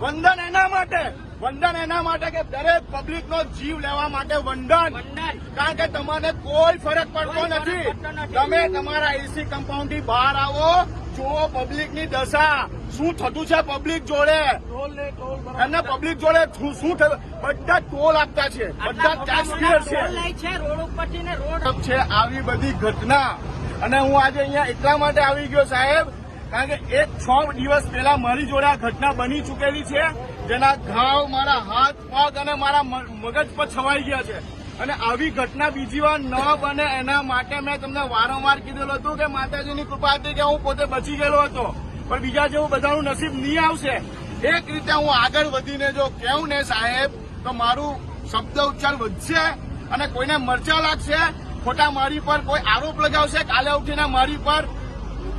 વંદન એના માટે કે દરેક પબ્લિક નો જીવ લેવા માટે વંદન, કારણ કે તમને કોઈ ફરક પડતો નથી. તમે તમારા એસી કમ્પાઉન્ડ થી બહાર આવો, જુઓ પબ્લિક ની દશા શું થતું છે પબ્લિક જોડે. એમને પબ્લિક જોડે શું થયું? બધા ટોલ આપતા છે, બધા ટેક્સ ક્લિયર છે. આવી બધી ઘટના અને હું આજે અહીંયા એટલા માટે આવી ગયો સાહેબ, કારણ કે 6 દિવસ પહેલા મારી જોડે આ ઘટના બની ચૂકેલી છે, જેના ઘાવ મારા હાથ પગ અને મારા મગજ પર છવાઈ ગયા છે. અને આવી ઘટના બીજી વાર ન બને એના માટે મેં તમને વારંવાર કીધેલું હતું કે માતાજીની કૃપા હતી કે હું પોતે બચી ગયેલો હતો, પણ બીજા જેવું બધાનું નસીબ નહીં આવશે. એક રીતે હું આગળ વધીને જો કહું ને સાહેબ, તો મારું શબ્દ ઉચ્ચાર વધશે અને કોઈને મરચા લાગશે, ખોટા મારી પર કોઈ આરોપ લગાવશે, કાલે ઉઠીને મારી પર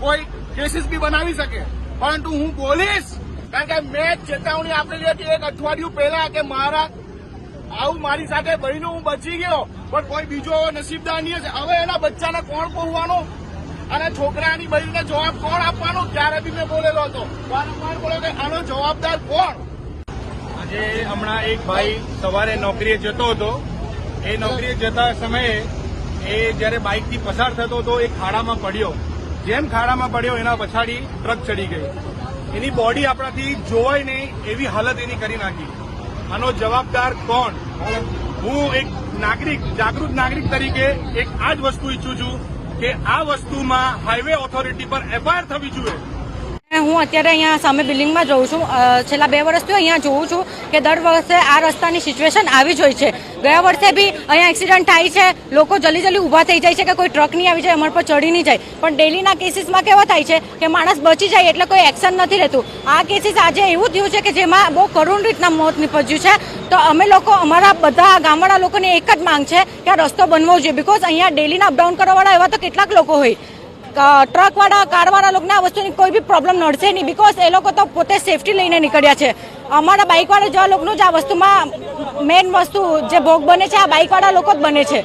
કોઈ કેસીસ બી બનાવી શકે, પરંતુ હું બોલીશ. કારણ કે મેં ચેતવણી આપેલી હતી 1 અઠવાડિયું પહેલા કે આવું મારી સાથે બહેનો હું બચી ગયો, પણ કોઈ બીજો નસીબદાર નહીં હશે. હવે એના બચ્ચાને કોણ પહોંચવાનું અને છોકરાની બહેનને જવાબ કોણ આપવાનો? ત્યારે બી મેં બોલેલો હતો, વારંવાર બોલો કે આનો જવાબદાર કોણ? આજે હમણાં એક ભાઈ સવારે નોકરીએ જતો હતો. એ નોકરીએ જતા સમયે એ જયારે બાઇકથી પસાર થતો હતો એ ખાડામાં પડ્યો. જેમ ખાડામાં પડ્યો એના પછાડી ટ્રક ચડી ગઈ. એની બોડી આપણાથી જોવાય નહીં એવી હાલત એની કરી નાખી. આનો જવાબદાર કોણ? હું એક નાગરિક, જાગૃત નાગરિક તરીકે એક આ જ વસ્તુ ઈચ્છું છું કે આ વસ્તુમાં હાઈવે ઓથોરિટી પર એફઆઈઆર થવી જોઈએ. હું અત્યારે અહીંયા સામે બિલ્ડિંગમાં જોઉં છું. છેલ્લા 2 વર્ષથી અહીંયા જોઉં છું કે દર વર્ષે આ રસ્તાની સિચ્યુએશન આવી જ હોય છે. ગયા વર્ષે બી અહીંયા એક્સિડન્ટ થાય છે, લોકો જલ્દી ઊભા થઈ જાય છે કે કોઈ ટ્રક નહીં આવી જાય, અમારા પર ચડી નહીં જાય. પણ ડેલીના કેસીસમાં કેવા થાય છે કે માણસ બચી જાય એટલે કોઈ એક્શન નથી લેતું. આ કેસીસ આજે એવું થયું છે કે જેમાં બહુ કરુણ રીતના મોત નીપજ્યું છે. તો અમે લોકો, અમારા બધા ગામવાળા લોકોની એક જ માંગ છે કે આ રસ્તો બનવો જોઈએ. બિકોઝ અહીંયા ડેલીના અપડાઉન કરવાવાળા એવા તો કેટલાક લોકો હોય, ટ્રકવાળા, કારવાળા લોકોને આ વસ્તુની કોઈ બી પ્રોબ્લેમ નડશે નહીં, બિકોઝ એ લોકો તો પોતે સેફટી લઈને નીકળ્યા છે. અમારા બાઇકવાળા જેવા લોકોનું જ આ વસ્તુમાં મેઇન વસ્તુ જે ભોગ બને છે, આ બાઇકવાળા લોકો જ બને છે.